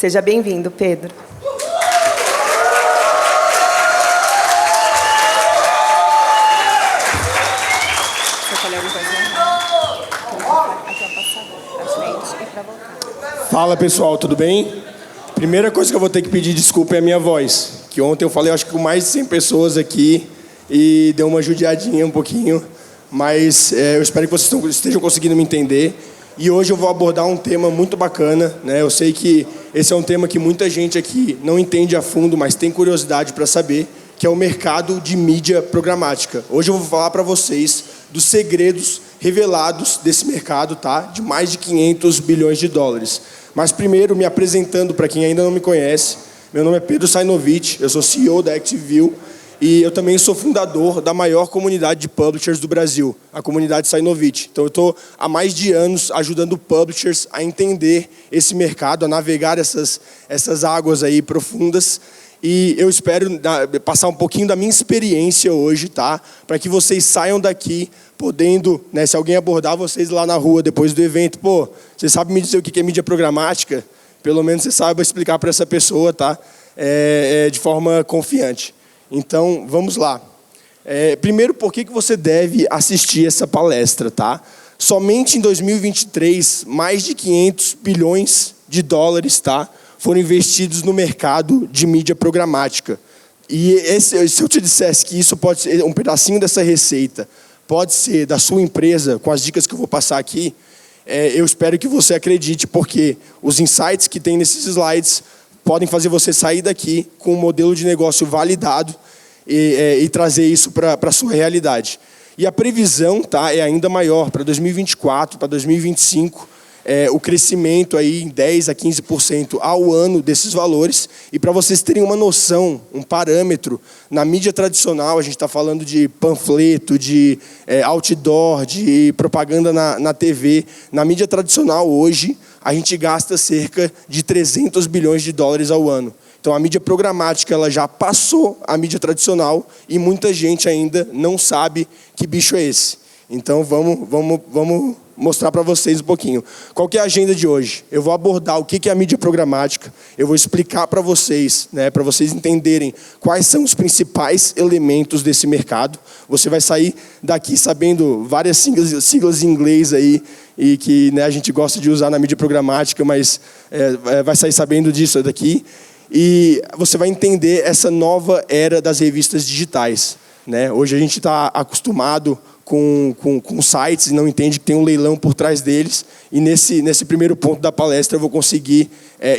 Seja bem-vindo, Pedro. Fala, pessoal, tudo bem? Primeira coisa que eu vou ter que pedir desculpa é a minha voz, que ontem eu falei, acho que com mais de 100 pessoas aqui e deu uma judiadinha um pouquinho, mas eu espero que vocês estejam conseguindo me entender. E hoje eu vou abordar um tema muito bacana, né? Eu sei que esse é um tema que muita gente aqui não entende a fundo, mas tem curiosidade para saber, que é o mercado de mídia programática. Hoje eu vou falar para vocês dos segredos revelados desse mercado, tá? De mais de 500 bilhões de dólares. Mas primeiro, me apresentando para quem ainda não me conhece, meu nome é Pedro Sainovich, eu sou CEO da ActiveView e eu também sou fundador da maior comunidade de publishers do Brasil, a comunidade Sainovich. Então eu estou há mais de anos ajudando publishers a entender esse mercado, a navegar essas águas aí profundas. E eu espero passar um pouquinho da minha experiência hoje, tá? Para que vocês saiam daqui podendo, né, se alguém abordar vocês lá na rua depois do evento, pô, você sabe me dizer o que é mídia programática? Pelo menos você saiba explicar para essa pessoa, tá? De forma confiante. Então, vamos lá. Primeiro, por que você deve assistir essa palestra, tá? Somente em 2023, mais de 500 bilhões de dólares, tá? Foram investidos no mercado de mídia programática. E se eu te dissesse que isso pode ser um pedacinho dessa receita, pode ser da sua empresa, com as dicas que eu vou passar aqui, eu espero que você acredite, porque os insights que tem nesses slides podem fazer você sair daqui com um modelo de negócio validado e trazer isso para a sua realidade. E a previsão, tá, é ainda maior para 2024, para 2025, o crescimento aí em 10% a 15% ao ano desses valores. E para vocês terem uma noção, um parâmetro, na mídia tradicional, a gente está falando de panfleto, de outdoor, de propaganda na TV. Na mídia tradicional, hoje, a gente gasta cerca de 300 bilhões de dólares ao ano. Então, a mídia programática ela já passou a mídia tradicional e muita gente ainda não sabe que bicho é esse. Então, vamos mostrar para vocês um pouquinho. Qual que é a agenda de hoje? Eu vou abordar o que é a mídia programática, eu vou explicar para vocês, né, para vocês entenderem quais são os principais elementos desse mercado. Você vai sair daqui sabendo várias siglas em inglês aí, e que, né, a gente gosta de usar na mídia programática, mas vai sair sabendo disso daqui. E você vai entender essa nova era das revistas digitais, né? Hoje a gente está acostumado com sites e não entende que tem um leilão por trás deles. E nesse primeiro ponto da palestra eu vou conseguir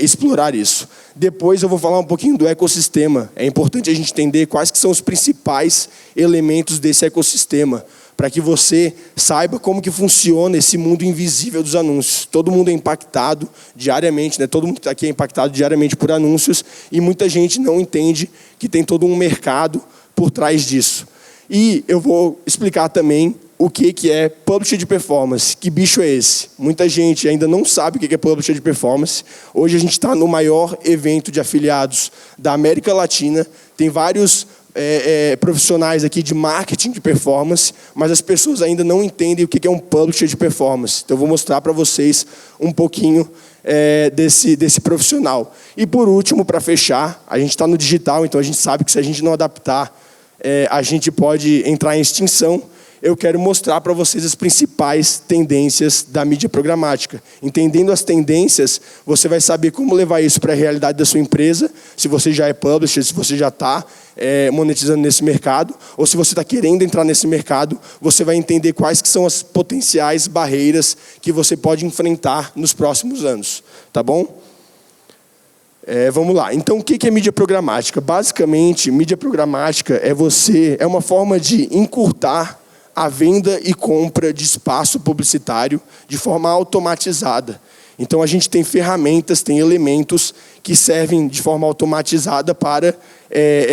explorar isso. Depois eu vou falar um pouquinho do ecossistema. É importante a gente entender quais que são os principais elementos desse ecossistema, para que você saiba como que funciona esse mundo invisível dos anúncios. Todo mundo é impactado diariamente, né? Todo mundo que está aqui é impactado diariamente por anúncios e muita gente não entende que tem todo um mercado por trás disso. E eu vou explicar também o que é Publisher de Performance. Que bicho é esse? Muita gente ainda não sabe o que é Publisher de Performance. Hoje a gente está no maior evento de afiliados da América Latina. Tem vários profissionais aqui de marketing de performance, mas as pessoas ainda não entendem o que é um Publisher de Performance. Então eu vou mostrar para vocês um pouquinho desse profissional. E por último, para fechar, a gente está no digital, então a gente sabe que se a gente não adaptar, a gente pode entrar em extinção. Eu quero mostrar para vocês as principais tendências da mídia programática. Entendendo as tendências, você vai saber como levar isso para a realidade da sua empresa, se você já é publisher, se você já está monetizando nesse mercado, ou se você está querendo entrar nesse mercado, você vai entender quais que são as potenciais barreiras que você pode enfrentar nos próximos anos. Tá bom? Vamos lá. Então, o que é mídia programática? Basicamente, mídia programática é uma forma de encurtar a venda e compra de espaço publicitário de forma automatizada. Então, a gente tem ferramentas, tem elementos que servem de forma automatizada para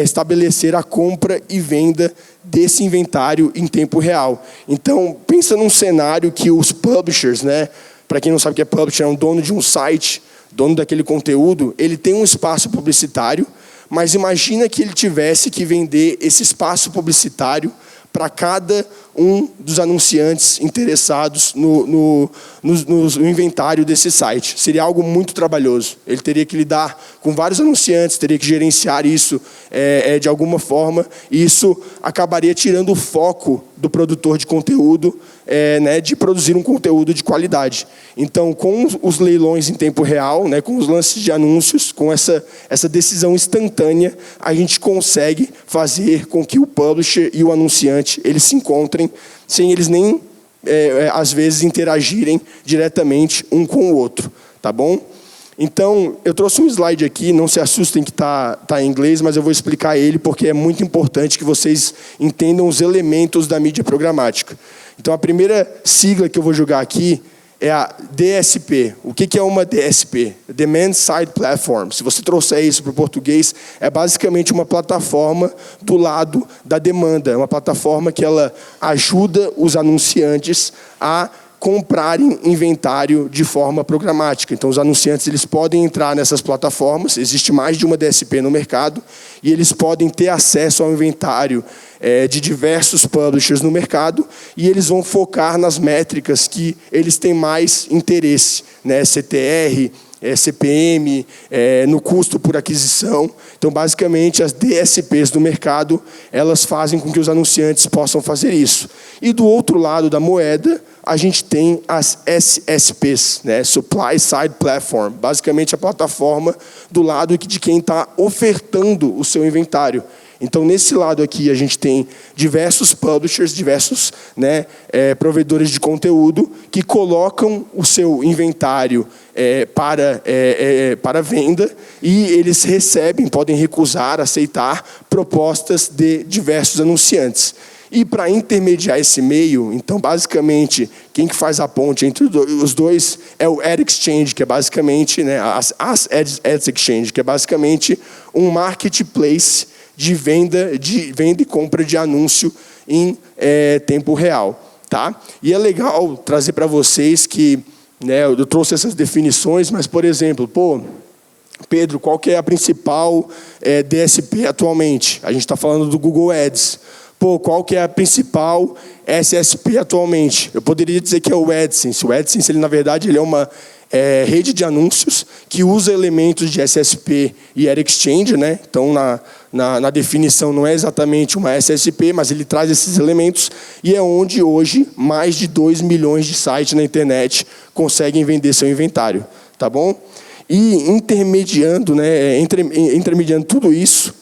estabelecer a compra e venda desse inventário em tempo real. Então, pensa num cenário que os publishers, né, para quem não sabe o que é publisher, é um dono de um site, dono daquele conteúdo, ele tem um espaço publicitário, mas imagina que ele tivesse que vender esse espaço publicitário para cada um dos anunciantes interessados no inventário desse site. Seria algo muito trabalhoso. Ele teria que lidar com vários anunciantes, teria que gerenciar isso de alguma forma, e isso acabaria tirando o foco do produtor de conteúdo, de produzir um conteúdo de qualidade. Então, com os leilões em tempo real, com os lances de anúncios, com essa decisão instantânea, a gente consegue fazer com que o publisher e o anunciante eles se encontrem sem eles nem, às vezes, interagirem diretamente um com o outro. Tá bom? Então, eu trouxe um slide aqui, não se assustem que está em inglês, mas eu vou explicar ele porque é muito importante que vocês entendam os elementos da mídia programática. Então, a primeira sigla que eu vou jogar aqui é a DSP. O que é uma DSP? Demand Side Platform. Se você trouxer isso para o português, é basicamente uma plataforma do lado da demanda. É uma plataforma que ela ajuda os anunciantes a comprarem inventário de forma programática. Então, os anunciantes eles podem entrar nessas plataformas, existe mais de uma DSP no mercado, e eles podem ter acesso ao inventário de diversos publishers no mercado, e eles vão focar nas métricas que eles têm mais interesse, CTR, CPM, no custo por aquisição. Então, basicamente, as DSPs do mercado, elas fazem com que os anunciantes possam fazer isso. E do outro lado da moeda, a gente tem as SSPs, Supply Side Platform, basicamente a plataforma do lado de quem está ofertando o seu inventário. Então, nesse lado aqui, a gente tem diversos publishers, diversos provedores de conteúdo que colocam o seu inventário para venda e eles recebem, podem recusar, aceitar propostas de diversos anunciantes. E para intermediar esse meio, então, basicamente, quem que faz a ponte entre os dois é o Ad Exchange, que é basicamente, as Ads Exchange, que é basicamente um marketplace de venda e compra de anúncio em tempo real. Tá? E é legal trazer para vocês que, eu trouxe essas definições, mas, por exemplo, Pedro, qual que é a principal DSP atualmente? A gente está falando do Google Ads. Qual que é a principal SSP atualmente? Eu poderia dizer que é o AdSense. O AdSense, ele, na verdade, ele é uma rede de anúncios que usa elementos de SSP e Ad Exchange. Então, na definição, não é exatamente uma SSP, mas ele traz esses elementos e é onde, hoje, mais de 2 milhões de sites na internet conseguem vender seu inventário. Tá bom? E intermediando tudo isso,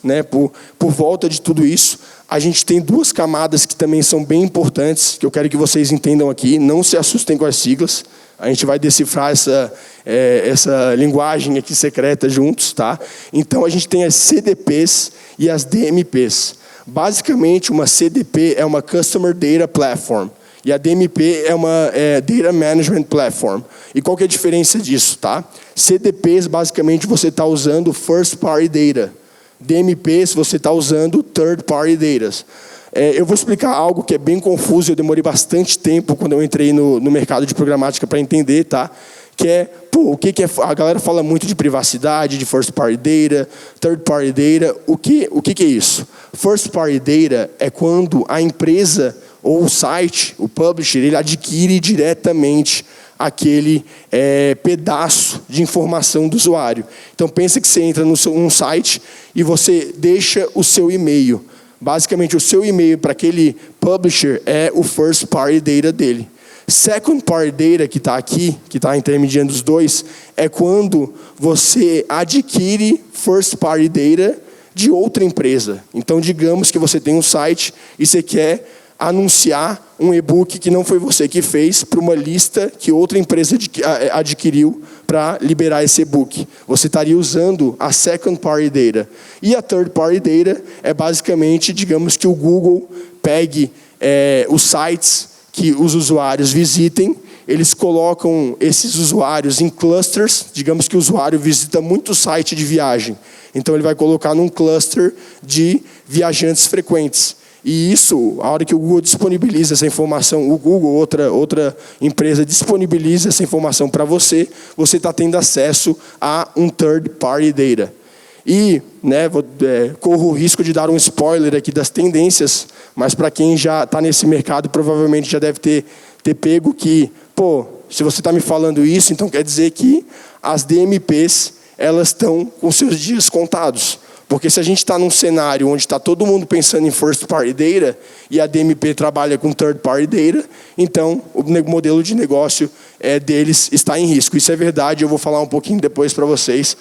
por volta de tudo isso, a gente tem duas camadas que também são bem importantes, que eu quero que vocês entendam aqui. Não se assustem com as siglas. A gente vai decifrar essa linguagem aqui secreta juntos. Tá? Então, a gente tem as CDPs e as DMPs. Basicamente, uma CDP é uma Customer Data Platform. E a DMP é uma Data Management Platform. E qual que é a diferença disso? Tá? CDPs, basicamente, você está usando First Party Data. DMPs, você está usando Third Party Data. Eu vou explicar algo que é bem confuso, eu demorei bastante tempo quando eu entrei no mercado de programática para entender, tá? Que é, o que é... A galera fala muito de privacidade, de First Party Data, Third Party Data. O que é isso? First Party Data é quando a empresa ou o site, o publisher, ele adquire diretamente aquele pedaço de informação do usuário. Então, pensa que você entra num site e você deixa o seu e-mail. Basicamente, o seu e-mail para aquele publisher é o first party data dele. Second party data, que está aqui, que está intermediando os dois, é quando você adquire first party data de outra empresa. Então, digamos que você tem um site e você quer anunciar um e-book que não foi você que fez para uma lista que outra empresa adquiriu para liberar esse e-book. Você estaria usando a second party data. E a third party data é basicamente, digamos que o Google pegue os sites que os usuários visitem, eles colocam esses usuários em clusters, digamos que o usuário visita muito site de viagem. Então ele vai colocar num cluster de viajantes frequentes. E isso, a hora que o Google disponibiliza essa informação, o Google, outra empresa, disponibiliza essa informação para você, você está tendo acesso a um third party data. E corro o risco de dar um spoiler aqui das tendências, mas para quem já está nesse mercado, provavelmente já deve ter pego que, se você está me falando isso, então quer dizer que as DMPs elas estão com seus dias contados. Porque se a gente está num cenário onde está todo mundo pensando em first party data e a DMP trabalha com third party data, então o modelo de negócio deles está em risco. Isso é verdade, eu vou falar um pouquinho depois para vocês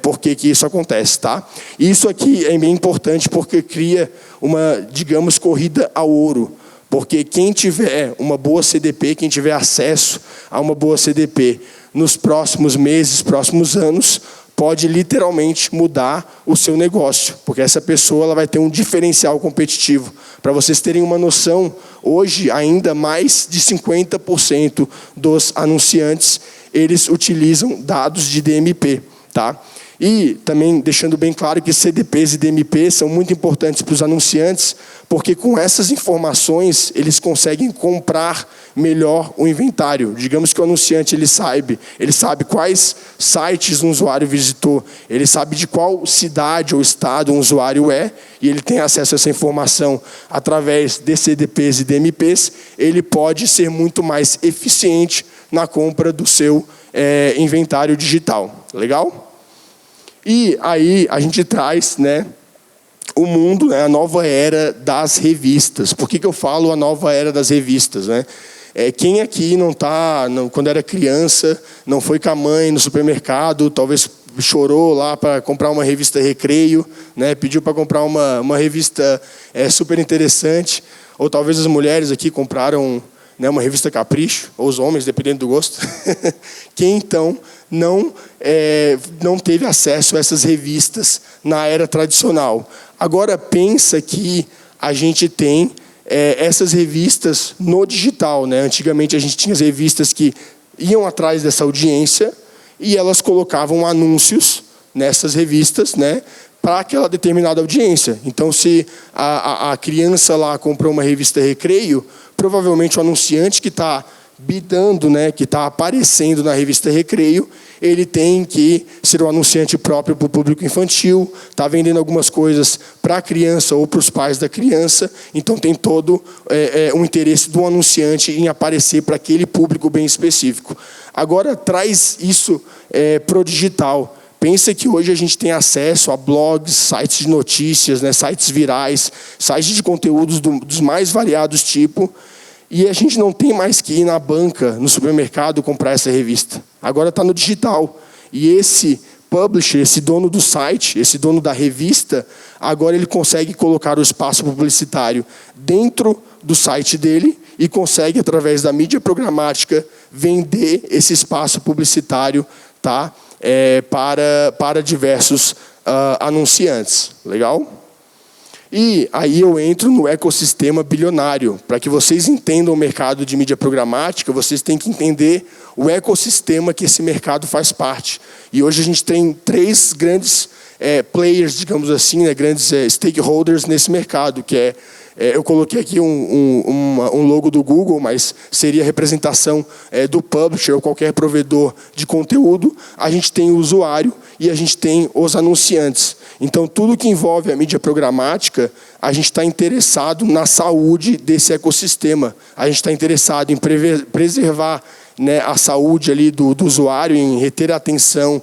por que isso acontece. Tá? E isso aqui é bem importante porque cria uma, digamos, corrida ao ouro. Porque quem tiver uma boa CDP, quem tiver acesso a uma boa CDP nos próximos meses, próximos anos, pode literalmente mudar o seu negócio, porque essa pessoa ela vai ter um diferencial competitivo. Para vocês terem uma noção, hoje ainda mais de 50% dos anunciantes eles utilizam dados de DMP, tá? E também deixando bem claro que CDPs e DMP são muito importantes para os anunciantes, porque com essas informações eles conseguem comprar melhor o inventário. Digamos que o anunciante ele sabe quais sites um usuário visitou, ele sabe de qual cidade ou estado um usuário e ele tem acesso a essa informação através de CDPs e DMPs, ele pode ser muito mais eficiente na compra do seu inventário digital. Legal? E aí a gente traz, o mundo, a nova era das revistas. Por que eu falo a nova era das revistas? Quem aqui quando era criança, não foi com a mãe no supermercado, talvez chorou lá para comprar uma revista Recreio, pediu para comprar uma revista super interessante, ou talvez as mulheres aqui compraram uma revista Capricho, ou os homens, dependendo do gosto. Quem, então, não teve acesso a essas revistas na era tradicional. Agora, pensa que a gente tem essas revistas no digital. Antigamente, a gente tinha as revistas que iam atrás dessa audiência e elas colocavam anúncios nessas revistas, para aquela determinada audiência. Então, se a criança lá comprou uma revista Recreio, provavelmente o anunciante que está bidando, que está aparecendo na revista Recreio, ele tem que ser um anunciante próprio para o público infantil, está vendendo algumas coisas para a criança ou para os pais da criança, então tem todo um interesse do anunciante em aparecer para aquele público bem específico. Agora, traz isso para o digital. Pensa que hoje a gente tem acesso a blogs, sites de notícias, sites virais, sites de conteúdos dos mais variados tipos, e a gente não tem mais que ir na banca, no supermercado, comprar essa revista. Agora está no digital. E esse publisher, esse dono do site, esse dono da revista, agora ele consegue colocar o espaço publicitário dentro do site dele e consegue, através da mídia programática, vender esse espaço publicitário, tá? Para diversos anunciantes. Legal? E aí eu entro no ecossistema bilionário. Para que vocês entendam o mercado de mídia programática, vocês têm que entender o ecossistema que esse mercado faz parte. E hoje a gente tem 3 grandes players, digamos assim, grandes stakeholders nesse mercado, que eu coloquei aqui um logo do Google, mas seria a representação do publisher ou qualquer provedor de conteúdo. A gente tem o usuário e a gente tem os anunciantes. Então, tudo que envolve a mídia programática, a gente está interessado na saúde desse ecossistema. A gente está interessado em preservar a saúde ali do usuário, em reter a atenção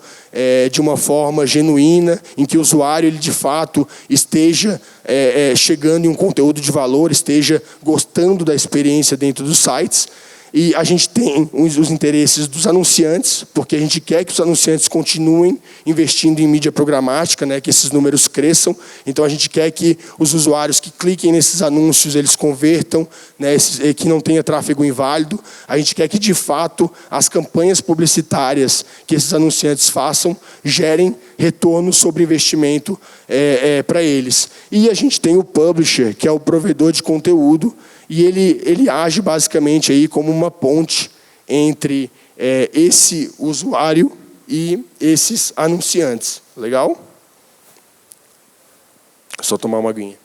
de uma forma genuína, em que o usuário ele, de fato esteja chegando em um conteúdo de valor, esteja gostando da experiência dentro dos sites. E a gente tem os interesses dos anunciantes, porque a gente quer que os anunciantes continuem investindo em mídia programática, que esses números cresçam. Então, a gente quer que os usuários que cliquem nesses anúncios, eles convertam, que não tenha tráfego inválido. A gente quer que, de fato, as campanhas publicitárias que esses anunciantes façam gerem retorno sobre investimento para eles. E a gente tem o publisher, que é o provedor de conteúdo, e ele age basicamente aí como uma ponte entre esse usuário e esses anunciantes. Legal? Só tomar uma aguinha.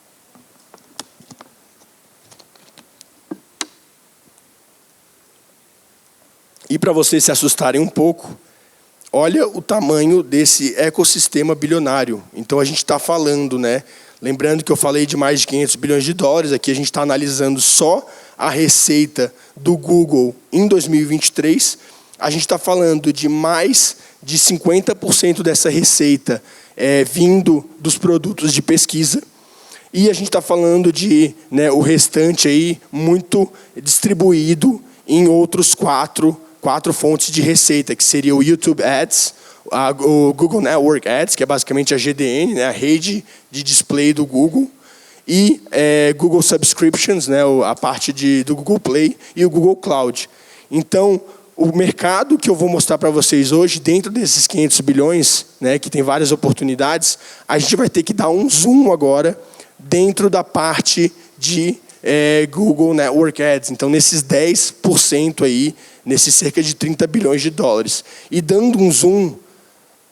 E para vocês se assustarem um pouco, olha o tamanho desse ecossistema bilionário. Então, a gente está falando, né? Lembrando que eu falei de mais de 500 bilhões de dólares, aqui a gente está analisando só a receita do Google em 2023. A gente está falando de mais de 50% dessa receita vindo dos produtos de pesquisa. E a gente está falando de o restante aí muito distribuído em outros quatro fontes de receita, que seria o YouTube Ads, o Google Network Ads, que é basicamente a GDN, a rede de display do Google, e Google Subscriptions, a parte do Google Play, e o Google Cloud. Então, o mercado que eu vou mostrar para vocês hoje, dentro desses 500 bilhões, que tem várias oportunidades, a gente vai ter que dar um zoom agora dentro da parte de Google Network Ads. Então, nesses 10% aí, nesses cerca de 30 bilhões de dólares. E dando um zoom,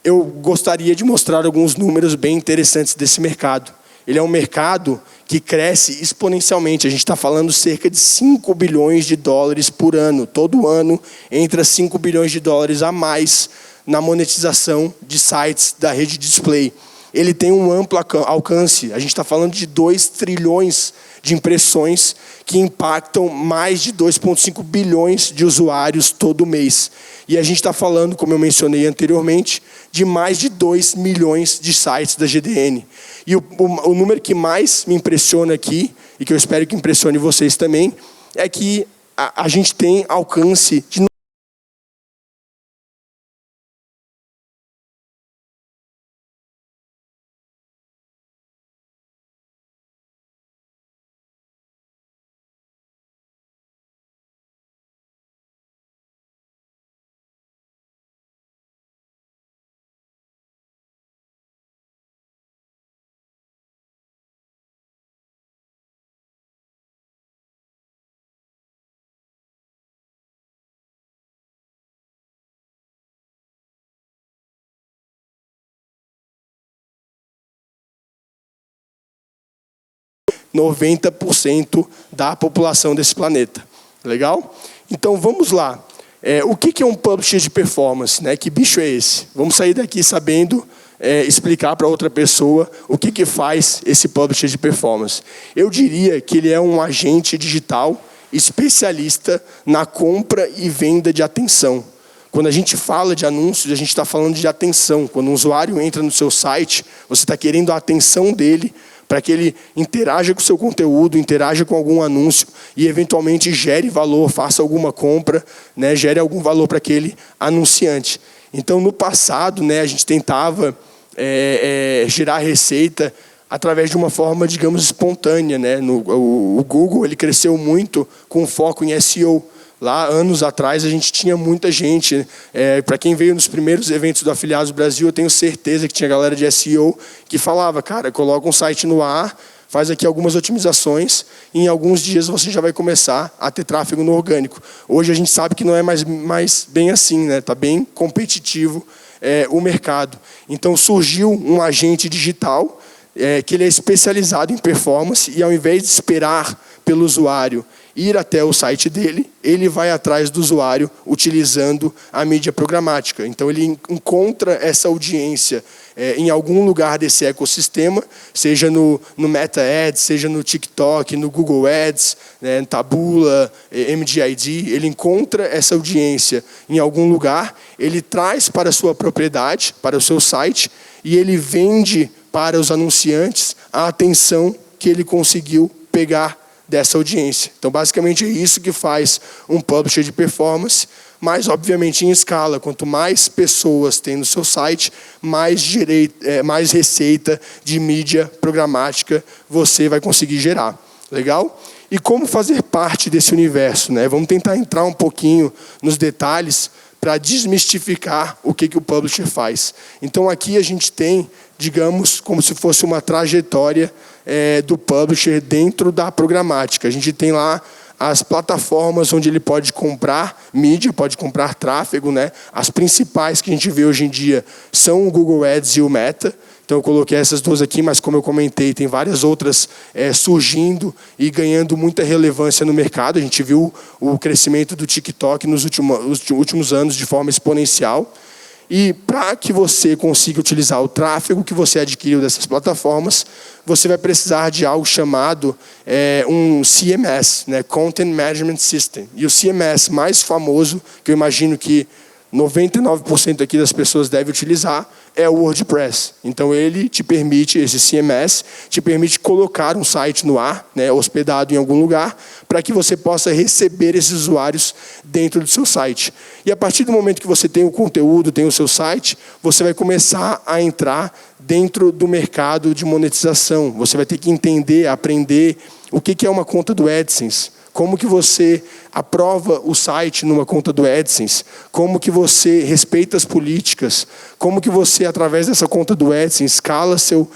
eu gostaria de mostrar alguns números bem interessantes desse mercado. Ele é um mercado que cresce exponencialmente. A gente está falando cerca de 5 bilhões de dólares por ano. Todo ano entra 5 bilhões de dólares a mais na monetização de sites da rede de display. Ele tem um amplo alcance. A gente está falando de 2 trilhões de impressões que impactam mais de 2,5 bilhões de usuários todo mês. E a gente está falando, como eu mencionei anteriormente, de mais de 2 milhões de sites da GDN. E o número que mais me impressiona aqui, e que eu espero que impressione vocês também, é que a gente tem alcance de 90% da população desse planeta. Legal? Então, vamos lá. O que é um publisher de performance? Que bicho é esse? Vamos sair daqui sabendo explicar para outra pessoa o que faz esse publisher de performance. Eu diria que ele é um agente digital especialista na compra e venda de atenção. Quando a gente fala de anúncios, a gente está falando de atenção. Quando um usuário entra no seu site, você está querendo a atenção dele para que ele interaja com o seu conteúdo, interaja com algum anúncio e, eventualmente, gere valor, faça alguma compra, gere algum valor para aquele anunciante. Então, no passado, a gente tentava gerar receita através de uma forma, digamos, espontânea. O Google ele cresceu muito com foco em SEO. Lá, anos atrás, a gente tinha muita gente. Para quem veio nos primeiros eventos do Afiliados Brasil, eu tenho certeza que tinha galera de SEO que falava, cara, coloca um site no ar, faz aqui algumas otimizações, e em alguns dias você já vai começar a ter tráfego no orgânico. Hoje a gente sabe que não é mais bem assim, está bem competitivo o mercado. Então surgiu um agente digital que ele é especializado em performance, e ao invés de esperar pelo usuário ir até o site dele, ele vai atrás do usuário utilizando a mídia programática. Então, ele encontra essa audiência em algum lugar desse ecossistema, seja no Meta Ads, seja no TikTok, no Google Ads, no Taboola, MGID. Ele encontra essa audiência em algum lugar, ele traz para a sua propriedade, para o seu site, e ele vende para os anunciantes a atenção que ele conseguiu pegar dessa audiência. Então, basicamente, é isso que faz um publisher de performance, mas, obviamente, em escala. Quanto mais pessoas tem no seu site, mais receita de mídia programática você vai conseguir gerar. Legal? E como fazer parte desse universo? Vamos tentar entrar um pouquinho nos detalhes para desmistificar o que o publisher faz. Então, aqui a gente tem, digamos, como se fosse uma trajetória do publisher dentro da programática. A gente tem lá as plataformas onde ele pode comprar mídia, pode comprar tráfego. As principais que a gente vê hoje em dia são o Google Ads e o Meta. Então, eu coloquei essas duas aqui, mas, como eu comentei, tem várias outras surgindo e ganhando muita relevância no mercado. A gente viu o crescimento do TikTok nos últimos anos de forma exponencial. E para que você consiga utilizar o tráfego que você adquiriu dessas plataformas, você vai precisar de algo chamado um CMS, né? Content Management System. E o CMS mais famoso, que eu imagino que 99% aqui das pessoas devem utilizar, é o WordPress. Então, ele te permite, esse CMS, te permite colocar um site no ar, né, hospedado em algum lugar, para que você possa receber esses usuários dentro do seu site. E a partir do momento que você tem o conteúdo, tem o seu site, você vai começar a entrar dentro do mercado de monetização. Você vai ter que entender, aprender o que é uma conta do AdSense, como que você aprova o site numa conta do AdSense, como que você respeita as políticas, como que você, através dessa conta do AdSense, escala seu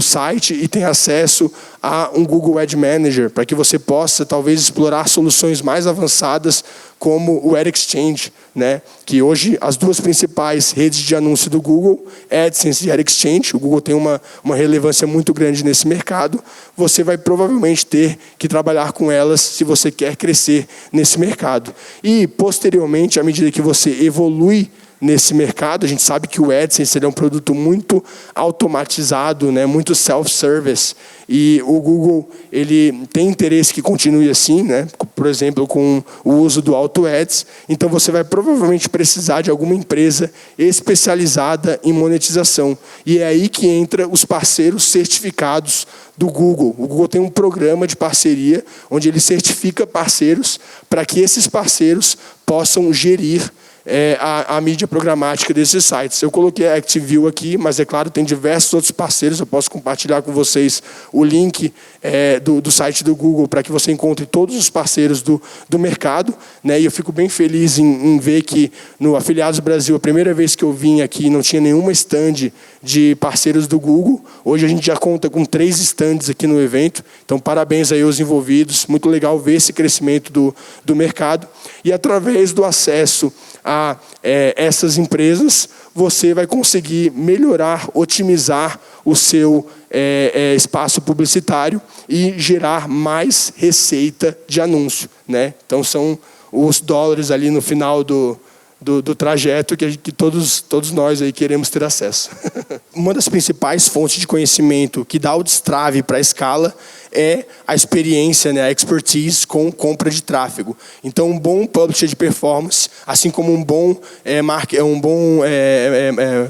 site e tem acesso a um Google Ad Manager, para que você possa, talvez, explorar soluções mais avançadas, como o Ad Exchange, né? Que hoje as duas principais redes de anúncio do Google, AdSense e Ad Exchange, o Google tem uma relevância muito grande nesse mercado, você vai provavelmente ter que trabalhar com elas se você quer crescer nesse mercado. E, posteriormente, à medida que você evolui nesse mercado, a gente sabe que o AdSense é um produto muito automatizado, né, muito self-service, e o Google ele tem interesse que continue assim, né, por exemplo, com o uso do Auto Ads. Então, você vai provavelmente precisar de alguma empresa especializada em monetização. E é aí que entra os parceiros certificados do Google. O Google tem um programa de parceria, onde ele certifica parceiros para que esses parceiros possam gerir a mídia programática desses sites. Eu coloquei a ActiveView aqui, mas, é claro, tem diversos outros parceiros. Eu posso compartilhar com vocês o link do site do Google para que você encontre todos os parceiros do mercado, né? E eu fico bem feliz em ver que no Afiliados Brasil, a primeira vez que eu vim aqui, não tinha nenhuma stand de parceiros do Google. Hoje a gente já conta com 3 stands aqui no evento. Então, parabéns aí aos envolvidos. Muito legal ver esse crescimento do mercado. E, através do acesso a essas empresas, você vai conseguir melhorar, otimizar o seu espaço publicitário e gerar mais receita de anúncio, né? Então, são os dólares ali no final do trajeto que todos nós aí queremos ter acesso. Uma das principais fontes de conhecimento que dá o destrave para a escala é a experiência, né, a expertise com compra de tráfego. Então, um bom publisher de performance, assim como um bom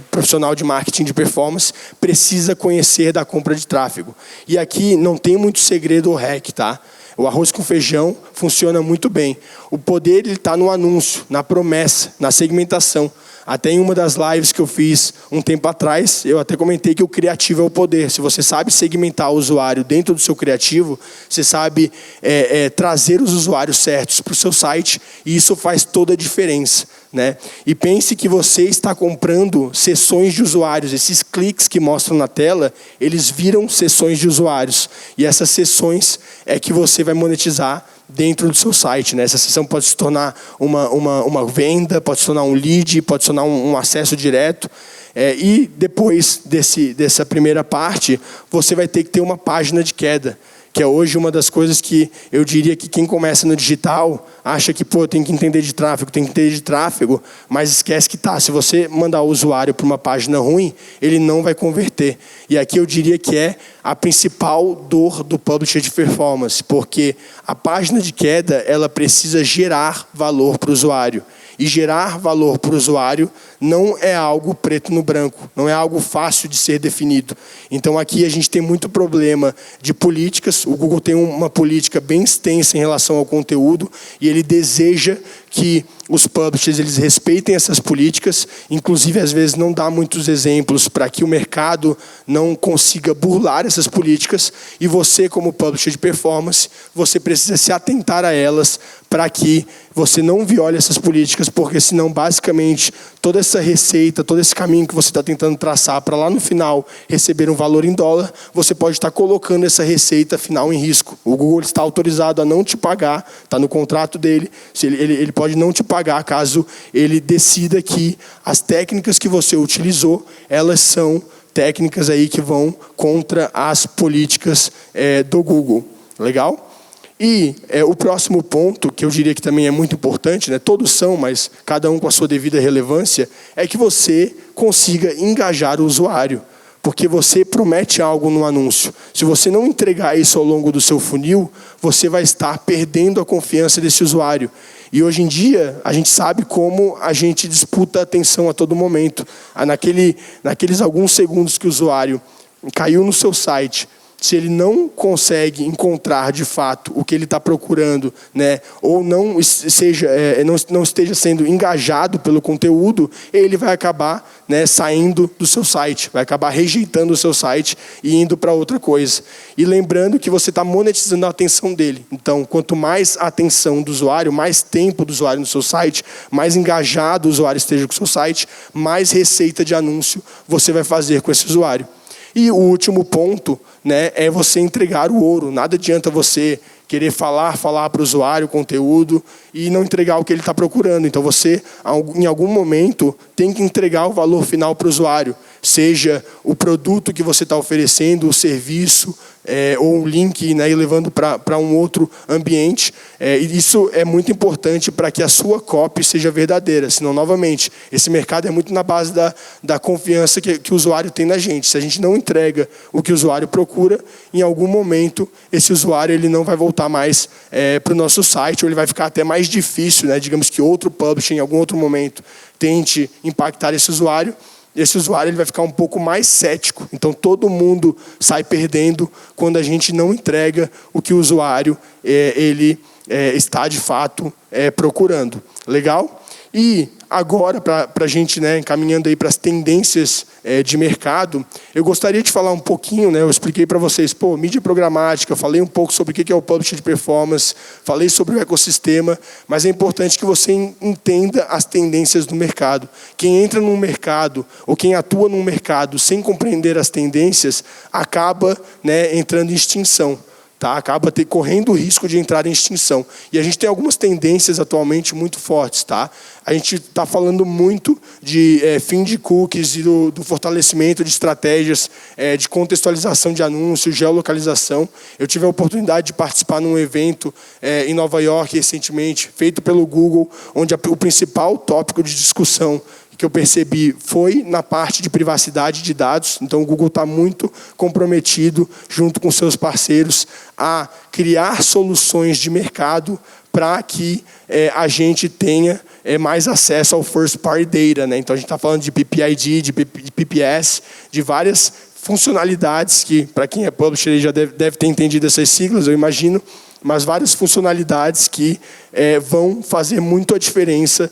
profissional de marketing de performance, precisa conhecer da compra de tráfego. E aqui não tem muito segredo ou hack, tá? O arroz com feijão funciona muito bem. O poder está no anúncio, na promessa, na segmentação. Até em uma das lives que eu fiz um tempo atrás, eu até comentei que o criativo é o poder. Se você sabe segmentar o usuário dentro do seu criativo, você sabe trazer os usuários certos para o seu site, e isso faz toda a diferença, né? E pense que você está comprando sessões de usuários. Esses cliques que mostram na tela, eles viram sessões de usuários. E essas sessões é que você vai monetizar dentro do seu site, né? Essa sessão pode se tornar uma venda, pode se tornar um lead, pode se tornar um acesso direto. E depois dessa primeira parte, você vai ter que ter uma página de queda, que é hoje uma das coisas que eu diria que quem começa no digital acha que, tem que entender de tráfego, mas esquece que se você mandar o usuário para uma página ruim, ele não vai converter. E aqui eu diria que é a principal dor do publisher de performance, porque a página de queda, ela precisa gerar valor para o usuário. E gerar valor para o usuário não é algo preto no branco, não é algo fácil de ser definido. Então, aqui a gente tem muito problema de políticas. O Google tem uma política bem extensa em relação ao conteúdo, e ele deseja que os publishers eles respeitem essas políticas. Inclusive, às vezes, não dá muitos exemplos para que o mercado não consiga burlar essas políticas. E você, como publisher de performance, você precisa se atentar a elas para que você não viole essas políticas, porque senão, basicamente, toda essa receita, todo esse caminho que você está tentando traçar para lá no final receber um valor em dólar, você pode estar colocando essa receita final em risco. O Google está autorizado a não te pagar, está no contrato dele, ele pode não te pagar caso ele decida que as técnicas que você utilizou, elas são técnicas aí que vão contra as políticas do Google. Legal? E o próximo ponto, que eu diria que também é muito importante, né, todos são, mas cada um com a sua devida relevância, é que você consiga engajar o usuário. Porque você promete algo no anúncio. Se você não entregar isso ao longo do seu funil, você vai estar perdendo a confiança desse usuário. E hoje em dia, a gente sabe como a gente disputa a atenção a todo momento. Naqueles alguns segundos que o usuário caiu no seu site, se ele não consegue encontrar de fato o que ele está procurando, né, ou não esteja sendo engajado pelo conteúdo, ele vai acabar, né, saindo do seu site, vai acabar rejeitando o seu site e indo para outra coisa. E lembrando que você está monetizando a atenção dele. Então, quanto mais a atenção do usuário, mais tempo do usuário no seu site, mais engajado o usuário esteja com o seu site, mais receita de anúncio você vai fazer com esse usuário. E o último ponto, né, é você entregar o ouro. Nada adianta você querer falar para o usuário o conteúdo e não entregar o que ele está procurando. Então, você, em algum momento, tem que entregar o valor final para o usuário. Seja o produto que você está oferecendo, o serviço, ou um link, né, e levando para um outro ambiente. E isso é muito importante para que a sua copy seja verdadeira. Senão, novamente, esse mercado é muito na base da confiança que o usuário tem na gente. Se a gente não entrega o que o usuário procura, em algum momento, esse usuário ele não vai voltar mais para o nosso site, ou ele vai ficar até mais difícil, né, digamos que outro publisher, em algum outro momento, tente impactar esse usuário ele vai ficar um pouco mais cético. Então, todo mundo sai perdendo quando a gente não entrega o que o usuário está, de fato, procurando. Legal? E agora, para a gente, né, encaminhando aí para as tendências de mercado, eu gostaria de falar um pouquinho, né, eu expliquei para vocês, mídia programática, falei um pouco sobre o que é o publisher de performance, falei sobre o ecossistema, mas é importante que você entenda as tendências do mercado. Quem entra num mercado, ou quem atua num mercado sem compreender as tendências, acaba, né, entrando em extinção. Tá? Acaba correndo o risco de entrar em extinção. E a gente tem algumas tendências atualmente muito fortes. Tá? A gente está falando muito de fim de cookies e do fortalecimento de estratégias de contextualização de anúncios, geolocalização. Eu tive a oportunidade de participar num evento em Nova York recentemente, feito pelo Google, onde o principal tópico de discussão que eu percebi foi na parte de privacidade de dados. Então, o Google está muito comprometido, junto com seus parceiros, a criar soluções de mercado para que a gente tenha mais acesso ao first party data. Né? Então, a gente está falando de PPID, de PPS, de várias funcionalidades que, para quem é publisher, já deve ter entendido essas siglas, eu imagino, mas várias funcionalidades que vão fazer muito a diferença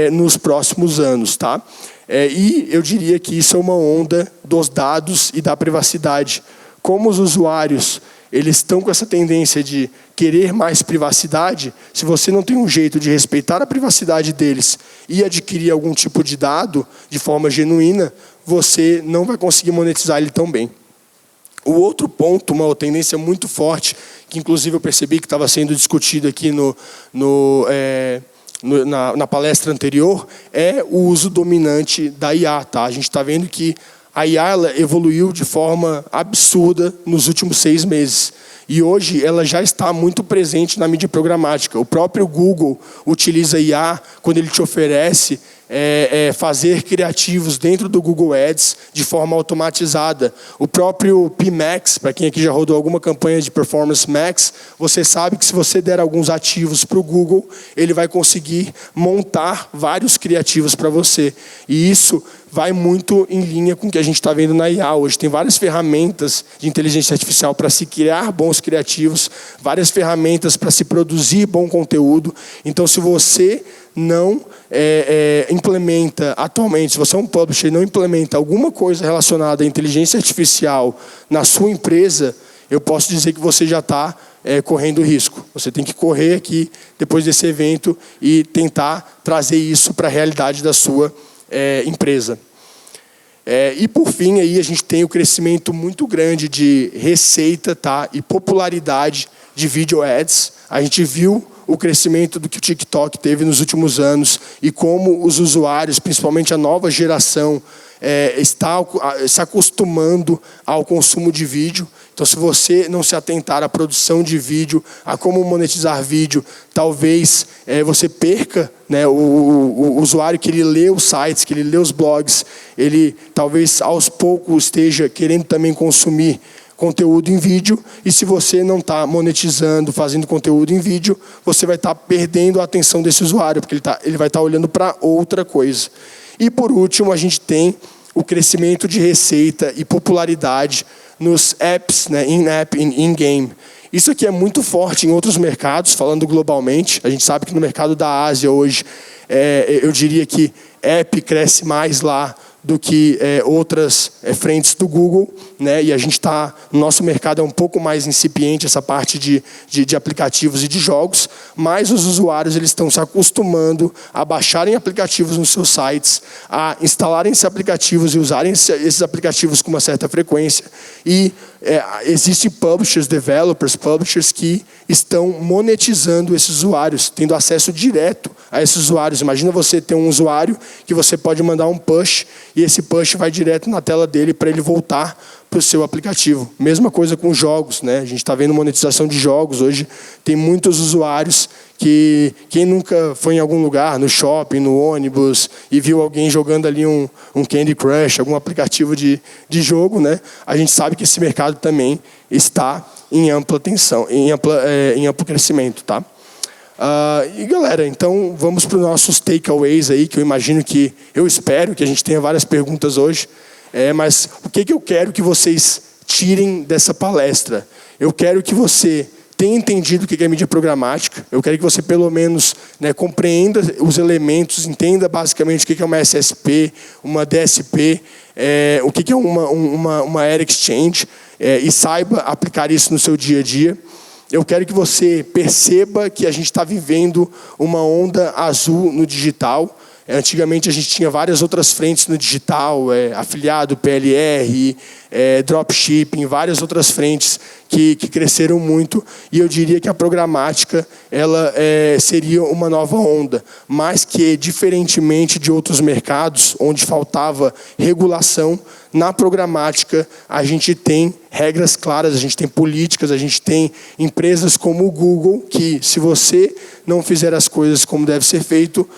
nos próximos anos. Tá? E eu diria que isso é uma onda dos dados e da privacidade. Como os usuários eles estão com essa tendência de querer mais privacidade, se você não tem um jeito de respeitar a privacidade deles e adquirir algum tipo de dado de forma genuína, você não vai conseguir monetizar ele tão bem. O outro ponto, uma tendência muito forte, que inclusive eu percebi que estava sendo discutido aqui na palestra anterior, é o uso dominante da IA. Tá? A gente está vendo que a IA ela evoluiu de forma absurda nos últimos 6 meses. E hoje ela já está muito presente na mídia programática. O próprio Google utiliza IA quando ele te oferece fazer criativos dentro do Google Ads de forma automatizada. O próprio PMax, para quem aqui já rodou alguma campanha de Performance Max, você sabe que se você der alguns ativos para o Google, ele vai conseguir montar vários criativos para você. E isso vai muito em linha com o que a gente está vendo na IA hoje. Tem várias ferramentas de inteligência artificial para se criar bons criativos, várias ferramentas para se produzir bom conteúdo. Então, se você não implementa atualmente, se você é um publisher e não implementa alguma coisa relacionada à inteligência artificial na sua empresa, eu posso dizer que você já está correndo risco. Você tem que correr aqui, depois desse evento, e tentar trazer isso para a realidade da sua empresa. E por fim, aí, a gente tem o crescimento muito grande de receita, tá, e popularidade de video ads. A gente viu o crescimento do que o TikTok teve nos últimos anos e como os usuários, principalmente a nova geração, está se acostumando ao consumo de vídeo. Então, se você não se atentar à produção de vídeo, a como monetizar vídeo, talvez você perca, né, o usuário que ele lê os sites, que ele lê os blogs, ele talvez aos poucos esteja querendo também consumir conteúdo em vídeo, e se você não está monetizando, fazendo conteúdo em vídeo, você vai estar perdendo a atenção desse usuário, porque ele vai estar olhando para outra coisa. E, por último, a gente tem o crescimento de receita e popularidade nos apps, né, in-app, in-game. Isso aqui é muito forte em outros mercados, falando globalmente. A gente sabe que no mercado da Ásia hoje, eu diria que app cresce mais lá do que outras frentes do Google, né? E a gente está, no nosso mercado é um pouco mais incipiente essa parte de aplicativos e de jogos, mas os usuários eles estão se acostumando a baixarem aplicativos nos seus sites, a instalarem esses aplicativos e usarem esses aplicativos com uma certa frequência. E existem publishers que estão monetizando esses usuários, tendo acesso direto a esses usuários. Imagina você ter um usuário que você pode mandar um push e esse push vai direto na tela dele para ele voltar para o seu aplicativo. Mesma coisa com jogos, né? A gente está vendo monetização de jogos. Hoje tem muitos usuários que, quem nunca foi em algum lugar, no shopping, no ônibus, e viu alguém jogando ali um Candy Crush, algum aplicativo de jogo, né? A gente sabe que esse mercado também está em ampla tensão, em amplo crescimento, tá? E galera, então vamos para os nossos takeaways aí, que eu espero que a gente tenha várias perguntas hoje, mas o que eu quero que vocês tirem dessa palestra? Eu quero que você tenha entendido o que é mídia programática, eu quero que você pelo menos, né, compreenda os elementos, entenda basicamente o que é uma SSP, uma DSP, o que é uma Air Exchange, e saiba aplicar isso no seu dia a dia. Eu quero que você perceba que a gente está vivendo uma onda azul no digital. Antigamente a gente tinha várias outras frentes no digital, afiliado, PLR, dropshipping, várias outras frentes que cresceram muito. E eu diria que a programática ela seria uma nova onda, mas que, diferentemente de outros mercados, onde faltava regulação, na programática a gente tem regras claras, a gente tem políticas, a gente tem empresas como o Google, que se você não fizer as coisas como deve ser feito,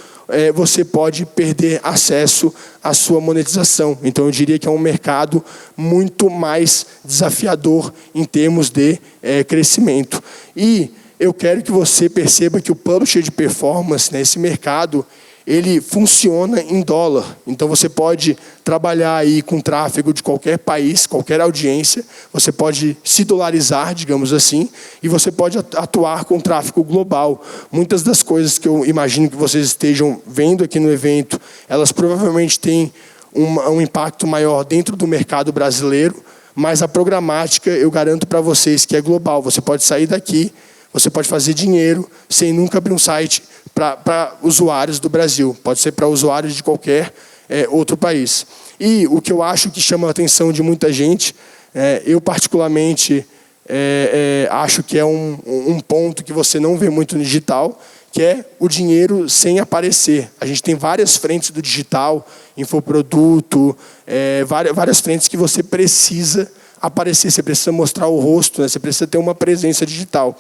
você pode perder acesso à sua monetização. Então, eu diria que é um mercado muito mais desafiador em termos de crescimento. E eu quero que você perceba que o publisher de performance, né, esse mercado, ele funciona em dólar. Então, você pode trabalhar aí com tráfego de qualquer país, qualquer audiência. Você pode se dolarizar, digamos assim, e você pode atuar com tráfego global. Muitas das coisas que eu imagino que vocês estejam vendo aqui no evento, elas provavelmente têm um impacto maior dentro do mercado brasileiro, mas a programática, eu garanto para vocês que é global. Você pode sair daqui, você pode fazer dinheiro sem nunca abrir um site para usuários do Brasil. Pode ser para usuários de qualquer outro país. E o que eu acho que chama a atenção de muita gente, eu particularmente acho que é um ponto que você não vê muito no digital, que é o dinheiro sem aparecer. A gente tem várias frentes do digital, infoproduto, várias frentes que você precisa aparecer, você precisa mostrar o rosto, né? Você precisa ter uma presença digital.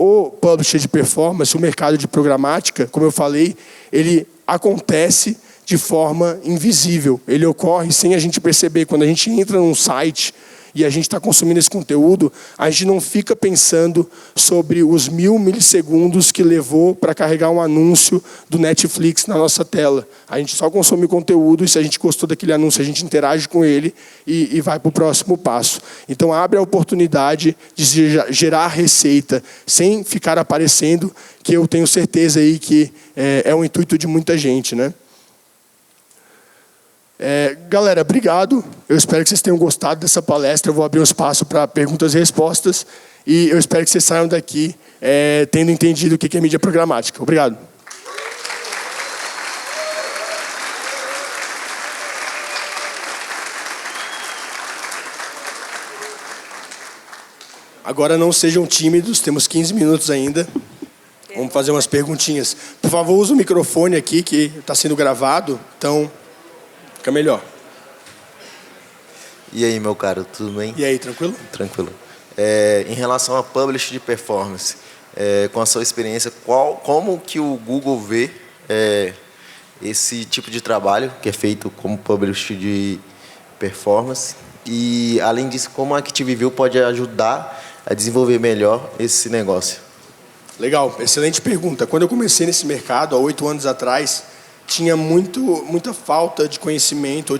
O publisher de performance, o mercado de programática, como eu falei, ele acontece de forma invisível. Ele ocorre sem a gente perceber. Quando a gente entra num site e a gente está consumindo esse conteúdo, a gente não fica pensando sobre os 1000 milissegundos que levou para carregar um anúncio do Netflix na nossa tela. A gente só consome conteúdo e, se a gente gostou daquele anúncio, a gente interage com ele e vai para o próximo passo. Então, abre a oportunidade de gerar receita sem ficar aparecendo, que eu tenho certeza aí que é o intuito de muita gente, né? Galera, obrigado. Eu espero que vocês tenham gostado dessa palestra. Eu vou abrir um espaço para perguntas e respostas. E eu espero que vocês saiam daqui tendo entendido o que é mídia programática. Obrigado. Agora não sejam tímidos, temos 15 minutos ainda. Vamos fazer umas perguntinhas. Por favor, use o microfone aqui, que está sendo gravado, então fica melhor. E aí, meu caro, tudo bem? E aí, tranquilo? Tranquilo. Em relação a publish de performance, com a sua experiência, como que o Google vê esse tipo de trabalho que é feito como publish de performance? E, além disso, como a ActiveView pode ajudar a desenvolver melhor esse negócio? Legal, excelente pergunta. Quando eu comecei nesse mercado, há 8 anos atrás, tinha muita falta de conhecimento,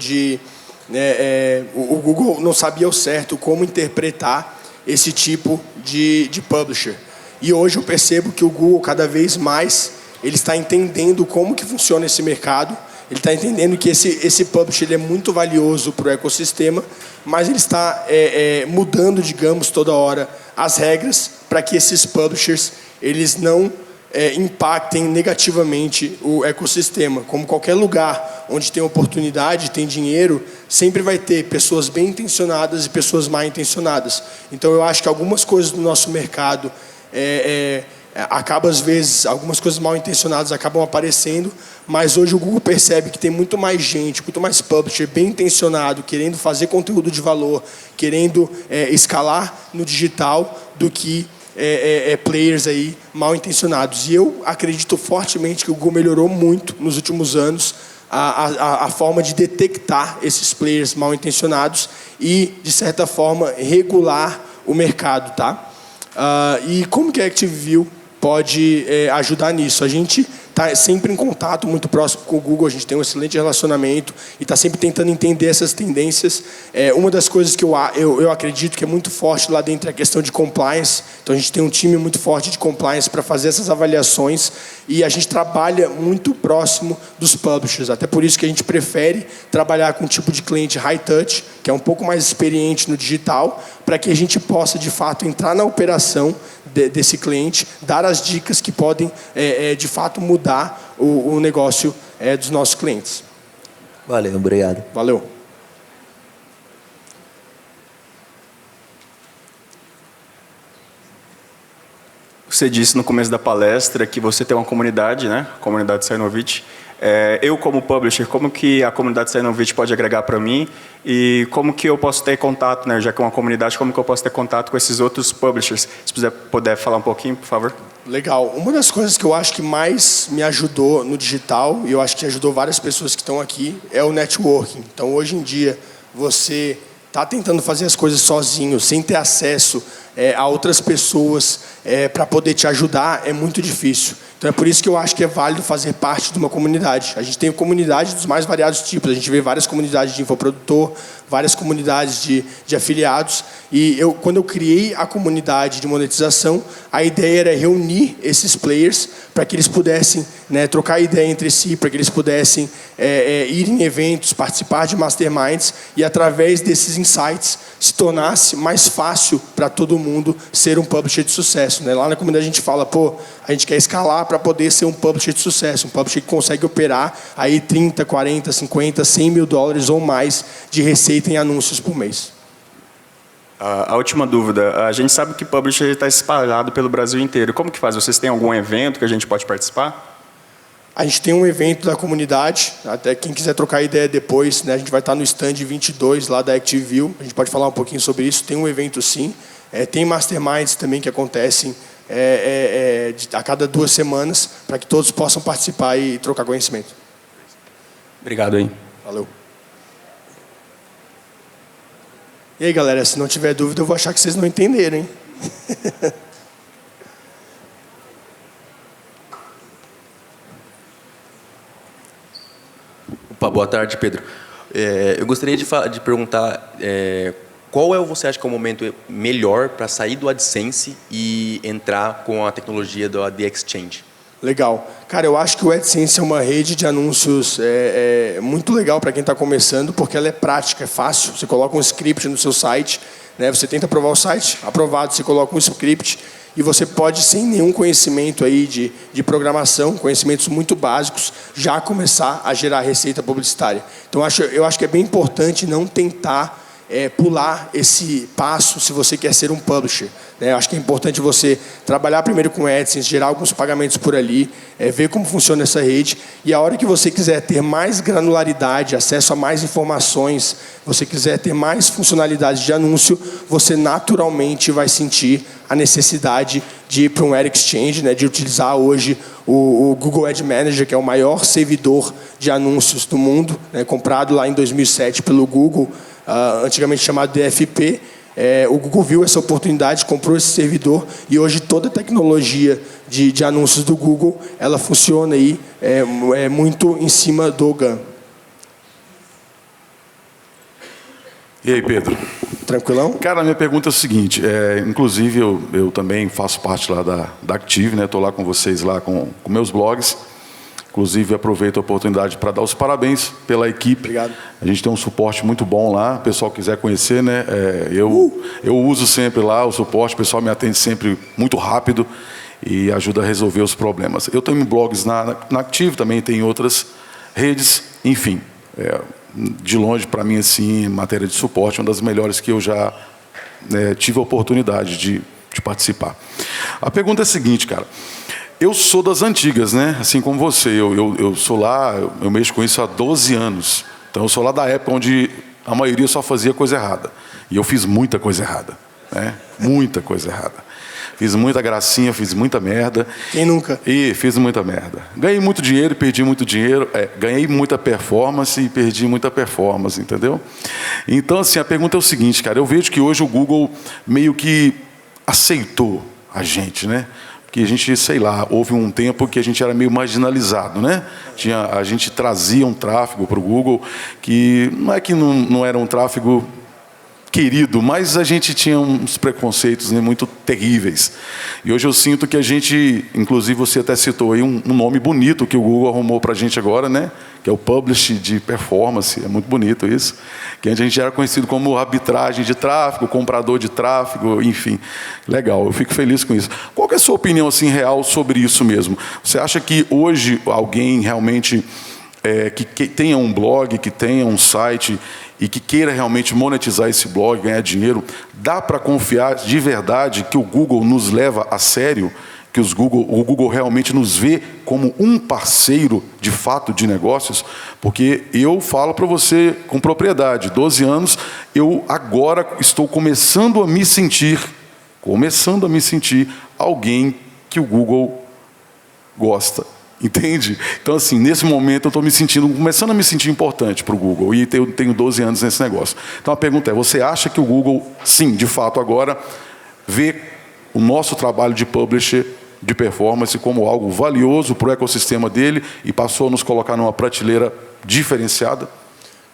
o Google não sabia ao certo como interpretar esse tipo de publisher. E hoje eu percebo que o Google, cada vez mais, ele está entendendo como que funciona esse mercado, ele está entendendo que esse publisher ele é muito valioso para o ecossistema, mas ele está mudando, digamos, toda hora as regras para que esses publishers eles não impactem negativamente o ecossistema. Como qualquer lugar onde tem oportunidade, tem dinheiro, sempre vai ter pessoas bem intencionadas e pessoas mal intencionadas. Então eu acho que algumas coisas do nosso mercado acaba, às vezes, algumas coisas mal intencionadas acabam aparecendo, mas hoje o Google percebe que tem muito mais gente, muito mais publisher bem intencionado, querendo fazer conteúdo de valor, querendo escalar no digital, do que players aí mal intencionados. E eu acredito fortemente que o Google melhorou muito nos últimos anos a forma de detectar esses players mal intencionados e, de certa forma, regular o mercado, tá? E como que a ActiveView pode ajudar nisso? A gente está sempre em contato muito próximo com o Google, a gente tem um excelente relacionamento e está sempre tentando entender essas tendências. Uma das coisas que eu acredito que é muito forte lá dentro é a questão de compliance. Então a gente tem um time muito forte de compliance para fazer essas avaliações e a gente trabalha muito próximo dos publishers. Até por isso que a gente prefere trabalhar com um tipo de cliente high touch, que é um pouco mais experiente no digital, para que a gente possa, de fato, entrar na operação desse cliente, dar as dicas que podem, de fato, mudar o negócio dos nossos clientes. Valeu, obrigado. Valeu. Você disse no começo da palestra que você tem uma comunidade, né? A comunidade Scinovit. Eu, como publisher, como que a comunidade Scinovit pode agregar para mim e como que eu posso ter contato, né? Já que é uma comunidade, como que eu posso ter contato com esses outros publishers? Se você puder falar um pouquinho, por favor. Legal. Uma das coisas que eu acho que mais me ajudou no digital, e eu acho que ajudou várias pessoas que estão aqui, é o networking. Então, hoje em dia, você está tentando fazer as coisas sozinho, sem ter acesso a outras pessoas para poder te ajudar, é muito difícil. Então é por isso que eu acho que é válido fazer parte de uma comunidade. A gente tem comunidade dos mais variados tipos. A gente vê várias comunidades de infoprodutor, várias comunidades de afiliados. E quando eu criei a comunidade de monetização, a ideia era reunir esses players para que eles pudessem, né, trocar ideia entre si, para que eles pudessem ir em eventos, participar de masterminds e, através desses insights, se tornasse mais fácil para todo mundo ser um publisher de sucesso, né? Lá na comunidade a gente fala, a gente quer escalar para poder ser um publisher de sucesso, um publisher que consegue operar aí 30, 40, 50, 100 mil dólares ou mais de receita em anúncios por mês. A última dúvida. A gente sabe que publisher está espalhado pelo Brasil inteiro. Como que faz? Vocês têm algum evento que a gente pode participar? A gente tem um evento da comunidade, até quem quiser trocar ideia depois, né, a gente vai estar no stand 22 lá da ActiveView, a gente pode falar um pouquinho sobre isso, tem um evento sim, tem masterminds também que acontecem a cada 2 semanas, para que todos possam participar e trocar conhecimento. Obrigado aí. Valeu. E aí, galera, se não tiver dúvida, eu vou achar que vocês não entenderam, hein? Opa, boa tarde, Pedro. Eu gostaria de perguntar qual você acha que é o momento melhor para sair do AdSense e entrar com a tecnologia do The Exchange? Legal. Cara, eu acho que o AdSense é uma rede de anúncios muito legal para quem está começando, porque ela é prática, é fácil. Você coloca um script no seu site, né? Você tenta aprovar o site, aprovado, você coloca um script e você pode, sem nenhum conhecimento aí de programação, conhecimentos muito básicos, já começar a gerar receita publicitária. Então, eu acho que é bem importante não tentar pular esse passo se você quer ser um publisher. Né? Acho que é importante você trabalhar primeiro com AdSense, gerar alguns pagamentos por ali, ver como funciona essa rede, e a hora que você quiser ter mais granularidade, acesso a mais informações, você quiser ter mais funcionalidades de anúncio, você naturalmente vai sentir a necessidade de ir para um Ad Exchange, né? De utilizar hoje o Google Ad Manager, que é o maior servidor de anúncios do mundo, né? Comprado lá em 2007 pelo Google, antigamente chamado DFP. O Google viu essa oportunidade, comprou esse servidor, e hoje toda a tecnologia de anúncios do Google, ela funciona aí muito em cima do GAN. E aí, Pedro? Tranquilão? Cara, a minha pergunta é o seguinte, inclusive eu também faço parte lá da Active, né? Estou lá com vocês, lá com meus blogs. Inclusive, aproveito a oportunidade para dar os parabéns pela equipe. Obrigado. A gente tem um suporte muito bom lá. O pessoal quiser conhecer, né? Eu uso sempre lá o suporte. O pessoal me atende sempre muito rápido e ajuda a resolver os problemas. Eu tenho blogs na Active, também tem outras redes. Enfim, de longe, para mim, assim, em matéria de suporte, uma das melhores que eu já tive a oportunidade de participar. A pergunta é a seguinte, cara. Eu sou das antigas, né? Assim como você. Eu sou lá, eu mexo com isso há 12 anos. Então, eu sou lá da época onde a maioria só fazia coisa errada. E eu fiz muita coisa errada. Né? Muita coisa errada. Fiz muita gracinha, fiz muita merda. Quem nunca? E fiz muita merda. Ganhei muito dinheiro e perdi muito dinheiro. Ganhei muita performance e perdi muita performance, entendeu? Então, assim, a pergunta é o seguinte, cara. Eu vejo que hoje o Google meio que aceitou a gente, né? Que a gente, sei lá, houve um tempo que a gente era meio marginalizado, né? A gente trazia um tráfego para o Google que não era um tráfego querido, mas a gente tinha uns preconceitos, né, muito terríveis. E hoje eu sinto que a gente, inclusive você até citou aí um nome bonito que o Google arrumou para a gente agora, né? Que é o Publish de Performance, é muito bonito isso. Que a gente era conhecido como arbitragem de tráfego, comprador de tráfego, enfim. Legal, eu fico feliz com isso. Qual que é a sua opinião assim, real sobre isso mesmo? Você acha que hoje alguém realmente que tenha um blog, que tenha um site e que queira realmente monetizar esse blog, ganhar dinheiro, dá para confiar de verdade que o Google nos leva a sério, que o Google realmente nos vê como um parceiro de fato de negócios? Porque eu falo para você com propriedade, 12 anos, eu agora estou começando a me sentir alguém que o Google gosta. Entende? Então, assim, nesse momento eu estou começando a me sentir importante para o Google, e tenho 12 anos nesse negócio. Então a pergunta é, você acha que o Google, sim, de fato agora, vê o nosso trabalho de publisher, de performance, como algo valioso para o ecossistema dele e passou a nos colocar numa prateleira diferenciada?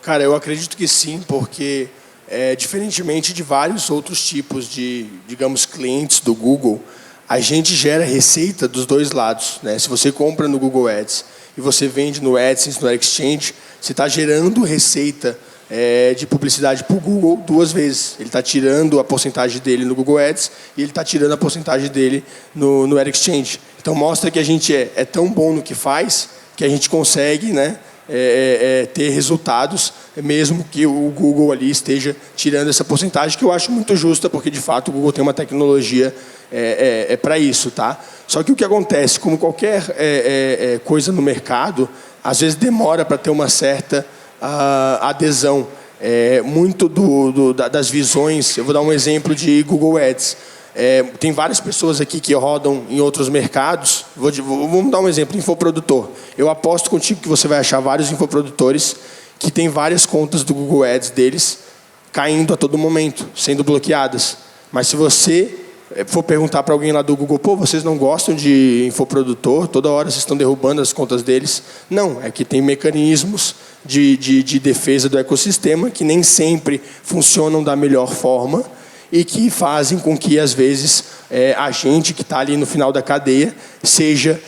Cara, eu acredito que sim, porque diferentemente de vários outros tipos de, digamos, clientes do Google, a gente gera receita dos dois lados, né? Se você compra no Google Ads e você vende no AdSense, no Exchange, você está gerando receita de publicidade para o Google duas vezes. Ele está tirando a porcentagem dele no Google Ads e ele está tirando a porcentagem dele no Exchange. Então, mostra que a gente é tão bom no que faz que a gente consegue, né, ter resultados, mesmo que o Google ali esteja tirando essa porcentagem, que eu acho muito justa, porque, de fato, o Google tem uma tecnologia para isso, tá? Só que o que acontece, como qualquer coisa no mercado, às vezes demora para ter uma certa adesão. Muito das visões, eu vou dar um exemplo de Google Ads. Tem várias pessoas aqui que rodam em outros mercados. Vamos dar um exemplo, infoprodutor. Eu aposto contigo que você vai achar vários infoprodutores que têm várias contas do Google Ads deles caindo a todo momento, sendo bloqueadas. Mas se você for perguntar para alguém lá do Google, pô, vocês não gostam de infoprodutor? Toda hora vocês estão derrubando as contas deles? Não, é que tem mecanismos de defesa do ecossistema que nem sempre funcionam da melhor forma e que fazem com que, às vezes, a gente que está ali no final da cadeia seja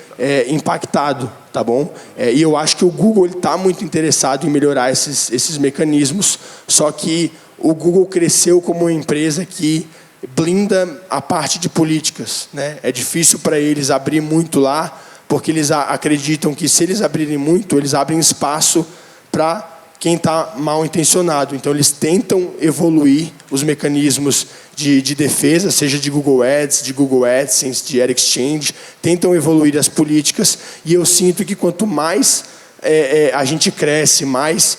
impactado, tá bom? E eu acho que o Google está muito interessado em melhorar esses mecanismos, só que o Google cresceu como uma empresa que blinda a parte de políticas, né? É difícil para eles abrir muito lá, porque eles acreditam que se eles abrirem muito, eles abrem espaço para quem está mal intencionado. Então, eles tentam evoluir os mecanismos de defesa, seja de Google Ads, de Google AdSense, de Ad Exchange, tentam evoluir as políticas, e eu sinto que quanto mais a gente cresce, mais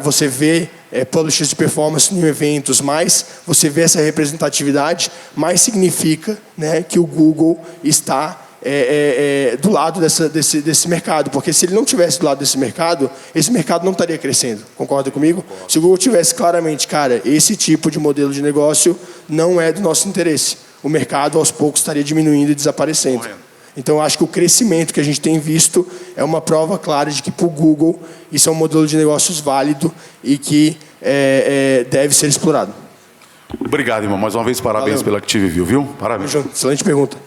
você vê publishers de performance em eventos, mais você vê essa representatividade, mais significa, né, que o Google está do lado desse mercado, porque se ele não tivesse do lado desse mercado, esse mercado não estaria crescendo. Concorda comigo? Se o Google tivesse claramente, cara, esse tipo de modelo de negócio não é do nosso interesse, o mercado aos poucos estaria diminuindo e desaparecendo. Então, eu acho que o crescimento que a gente tem visto é uma prova clara de que, para o Google, isso é um modelo de negócios válido e que deve ser explorado. Obrigado, irmão. Mais uma vez, parabéns. Valeu. Pela Active View, viu? Parabéns. Excelente pergunta.